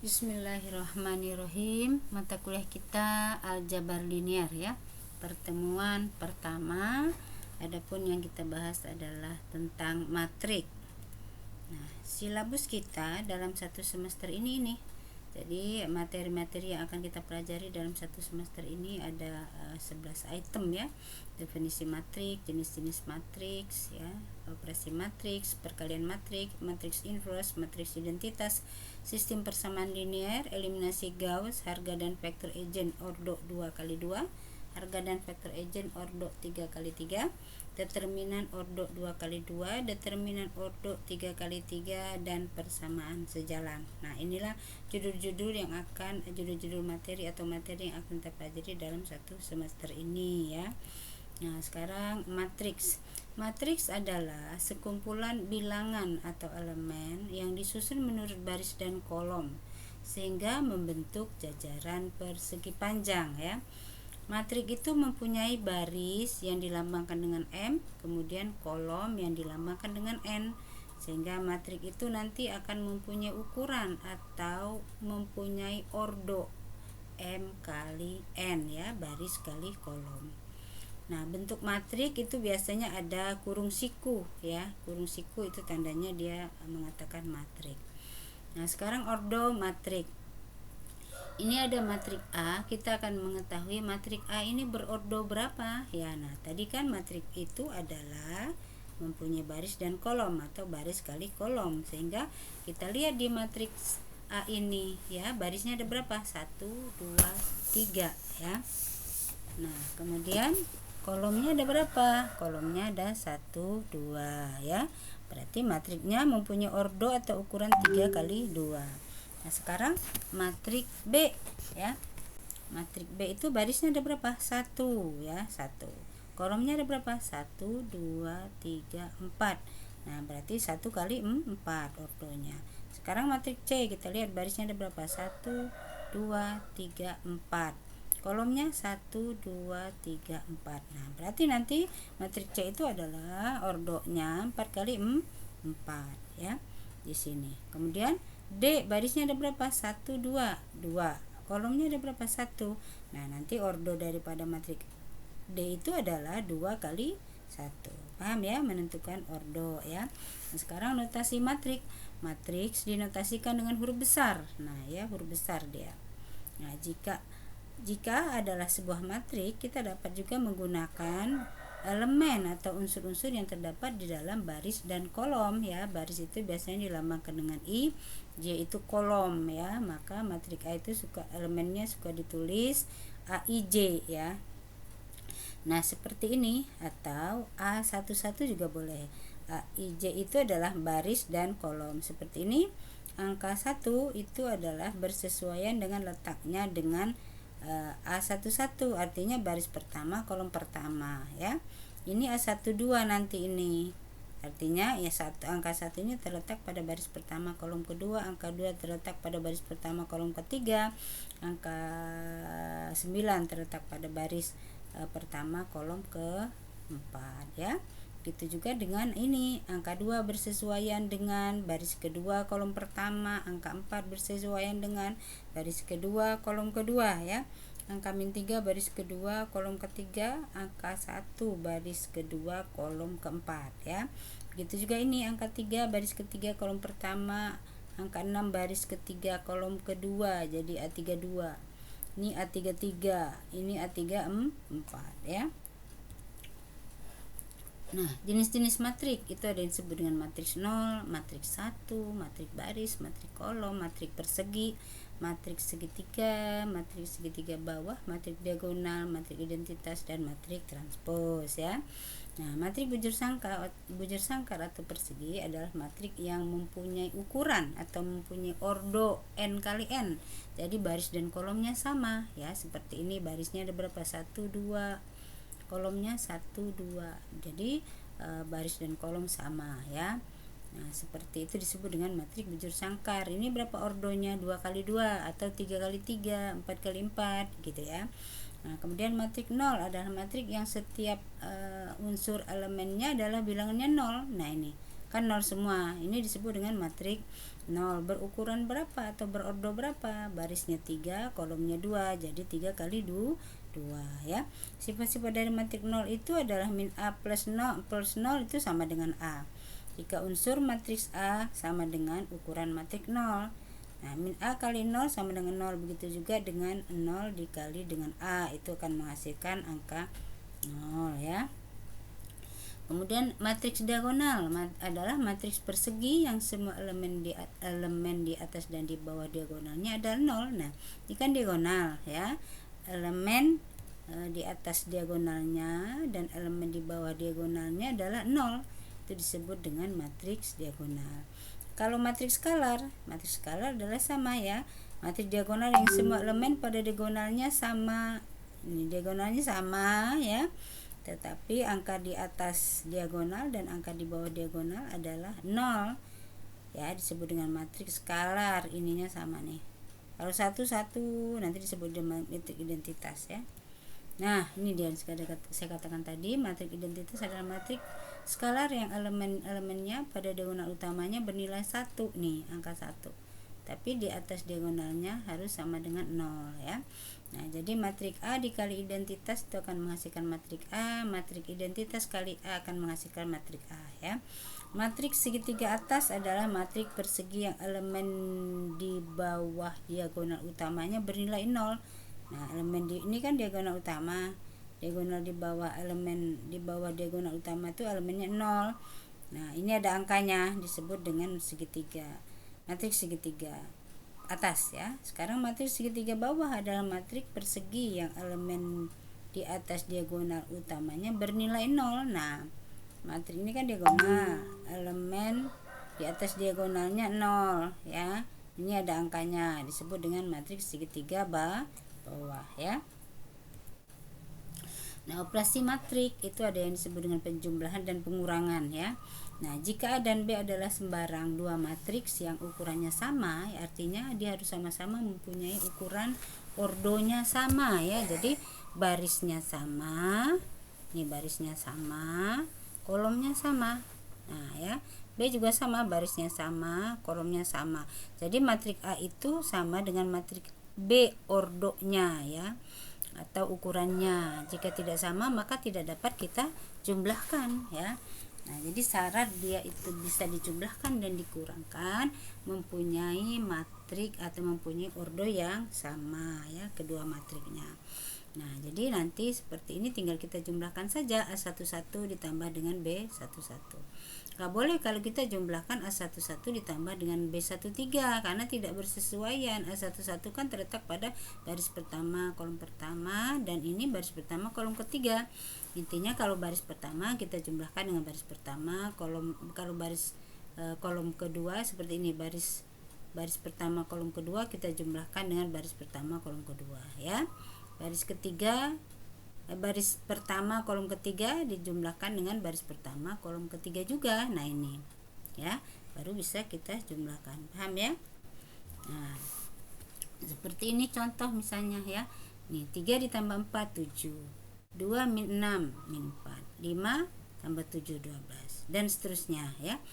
Bismillahirrahmanirrahim. Mata kuliah kita aljabar linear ya. Pertemuan pertama. Adapun yang kita bahas adalah tentang matrik. Nah, silabus kita dalam satu semester ini. Jadi materi-materi yang akan kita pelajari dalam satu semester ini ada 11 item ya. Definisi matrik, jenis-jenis matriks ya, operasi matriks, perkalian matriks, matriks inverse, matriks identitas, sistem persamaan linear, eliminasi Gauss, harga dan vektor agent ordo 2x2, harga dan vektor agent ordo 3x3, determinan ordo 2x2, determinan ordo 3x3, dan persamaan sejalan. Nah, inilah judul-judul materi atau materi yang akan kita pelajari dalam satu semester ini ya. Nah, sekarang matriks. Matriks adalah sekumpulan bilangan atau elemen yang disusun menurut baris dan kolom sehingga membentuk jajaran persegi panjang ya. Matrik itu mempunyai baris yang dilambangkan dengan M, kemudian kolom yang dilambangkan dengan N, sehingga matrik itu nanti akan mempunyai ukuran atau mempunyai ordo M kali N ya, baris kali kolom. Nah, bentuk matrik itu biasanya ada kurung siku ya. Kurung siku itu tandanya dia mengatakan matrik. Nah, sekarang ordo matrik. Ini ada matrik A, kita akan mengetahui matrik A ini berordo berapa ya. Nah, tadi kan matrik itu adalah mempunyai baris dan kolom atau baris kali kolom, sehingga kita lihat di matriks A ini ya, barisnya ada berapa? 1, 2, 3 ya. Nah, kemudian kolomnya ada berapa? Kolomnya ada 1, 2 ya. Berarti matriknya mempunyai ordo atau ukuran 3x2. Nah, sekarang matrik B ya. Matrik B itu barisnya ada berapa? 1 ya, 1. Kolomnya ada berapa? 1, 2, 3, 4. Nah, berarti 1 kali 4 ordonya. Sekarang matrik C, kita lihat barisnya ada berapa? 1, 2, 3, 4. Kolomnya 1, 2, 3, 4. Nah, berarti nanti matrik C itu adalah ordonya 4 kali 4 ya di sini. Kemudian D barisnya ada berapa? 1, 2, 2. Kolomnya ada berapa? 1. Nah, nanti ordo daripada matrik D itu adalah 2 kali 1. Paham ya, menentukan ordo ya. Nah, sekarang notasi matrik. Matriks dinotasikan dengan huruf besar. Nah, ya, huruf besar dia. Nah, jika adalah sebuah matrik, kita dapat juga menggunakan elemen atau unsur-unsur yang terdapat di dalam baris dan kolom ya. Baris itu biasanya dilambangkan dengan I, J itu kolom ya. Maka matrik A itu elemennya suka ditulis AIJ ya. Nah, seperti ini, atau A11 juga boleh. AIJ itu adalah baris dan kolom. Seperti ini, angka 1 itu adalah bersesuaian dengan letaknya dengan A11, artinya baris pertama kolom pertama ya. Ini A12 nanti ini. Artinya ya angka 1 ini terletak pada baris pertama kolom kedua, angka 2 terletak pada baris pertama kolom ketiga, angka 9 terletak pada baris pertama kolom keempat ya. Gitu juga dengan ini, angka 2 bersesuaian dengan baris kedua kolom pertama, angka 4 bersesuaian dengan baris kedua kolom kedua ya. Angka -3 baris kedua kolom ketiga, angka 1 baris kedua kolom keempat ya. Begitu juga ini, angka 3 baris ketiga kolom pertama, angka 6 baris ketiga kolom kedua, jadi A32. Ini A33, ini A34 ya. Nah, jenis-jenis matrik itu ada yang disebut dengan matriks 0, matriks 1, matrik baris, matrik kolom, matrik persegi, matrik segitiga, matrik segitiga bawah, matrik diagonal, matrik identitas, dan matrik transpos ya. Nah, matrik bujur sangkar atau persegi adalah matrik yang mempunyai ukuran atau mempunyai ordo n kali n. Jadi baris dan kolomnya sama ya. Seperti ini, barisnya ada berapa? 1, 2, kolomnya 1, 2. Jadi baris dan kolom sama ya. Nah, seperti itu disebut dengan matrik bujur sangkar. Ini berapa ordonya? 2 kali 2 atau 3 kali 3, 4 kali 4 gitu ya. Nah, kemudian matrik 0 adalah matrik yang setiap unsur elemennya adalah bilangannya 0. Nah, ini kan 0 semua. Ini disebut dengan matrik 0. Berukuran berapa atau berordo berapa? Barisnya 3, kolomnya 2, jadi 3 kali 2 ya. Sifat-sifat dari matrik 0 itu adalah min A plus 0 itu sama dengan A. Jika unsur matriks A sama dengan ukuran matrik 0. Nah, min A kali 0 sama dengan 0. Begitu juga dengan 0 dikali dengan A, itu akan menghasilkan angka 0 ya. Kemudian matriks diagonal adalah matriks persegi yang semua elemen di atas dan di bawah diagonalnya adalah 0. Nah, ini kan diagonal ya. Elemen di atas diagonalnya dan elemen di bawah diagonalnya adalah 0. Itu disebut dengan matriks diagonal. Kalau matriks skalar adalah sama ya. Matriks diagonal yang semua elemen pada diagonalnya sama. Ini diagonalnya sama ya. Tetapi angka di atas diagonal dan angka di bawah diagonal adalah 0 ya, disebut dengan matriks skalar. Ininya sama nih, kalau 1 nanti disebut dengan matriks identitas ya. Nah, ini dia yang saya katakan tadi, matriks identitas adalah matriks skalar yang elemen-elemennya pada diagonal utamanya bernilai 1 nih, angka 1, tapi di atas diagonalnya harus sama dengan 0 ya. Nah, jadi matrik A dikali identitas itu akan menghasilkan matrik A, matrik identitas kali A akan menghasilkan matrik A ya. Matrik segitiga atas adalah matrik persegi yang elemen di bawah diagonal utamanya bernilai 0. Nah, elemen ini kan diagonal utama, diagonal di bawah elemen di bawah diagonal utama itu elemennya 0. Nah, ini ada angkanya, disebut dengan segitiga, matriks segitiga atas ya. Sekarang matriks segitiga bawah adalah matriks persegi yang elemen di atas diagonal utamanya bernilai 0. Nah, matriks ini kan diagonal, elemen di atas diagonalnya 0 ya. Ini ada angkanya, disebut dengan matriks segitiga bawah ya. Nah, operasi matrik itu ada yang disebut dengan penjumlahan dan pengurangan ya. Nah, jika A dan B adalah sembarang dua matriks yang ukurannya sama, ya artinya dia harus sama-sama mempunyai ukuran ordonya sama ya. Jadi barisnya sama, ini barisnya sama, kolomnya sama. Nah ya, B juga sama, barisnya sama, kolomnya sama. Jadi matriks A itu sama dengan matriks B ordonya ya, atau ukurannya. Jika tidak sama maka tidak dapat kita jumlahkan ya. Nah, jadi syarat dia itu bisa dijumlahkan dan dikurangkan mempunyai matrik atau mempunyai ordo yang sama ya, kedua matriknya. Nah, jadi nanti seperti ini tinggal kita jumlahkan saja A11 ditambah dengan B11. Nggak boleh kalau kita jumlahkan A11 ditambah dengan B13 karena tidak bersesuaian. A11 kan terletak pada baris pertama, kolom pertama, dan ini baris pertama, kolom ketiga. Intinya kalau baris pertama kita jumlahkan dengan baris pertama, kalau baris kolom kedua seperti ini, baris pertama kolom kedua kita jumlahkan dengan baris pertama kolom kedua ya. Baris pertama kolom ketiga dijumlahkan dengan baris pertama kolom ketiga juga. Nah, ini ya, baru bisa kita jumlahkan. Paham ya? Nah, seperti ini contoh misalnya ya. Nih, 3 ditambah 4 7, 2 min 6 min 4, 5 tambah 7 12, dan seterusnya ya.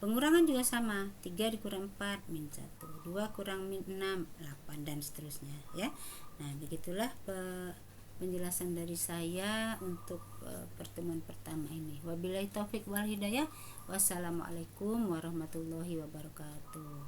Pengurangan juga sama, 3 dikurang 4 min 1, 2 kurang min 6 8, dan seterusnya ya. Nah, begitulah penjelasan dari saya untuk pertemuan pertama ini. Wabillahi taufik wal hidayah. Wassalamualaikum warahmatullahi wabarakatuh.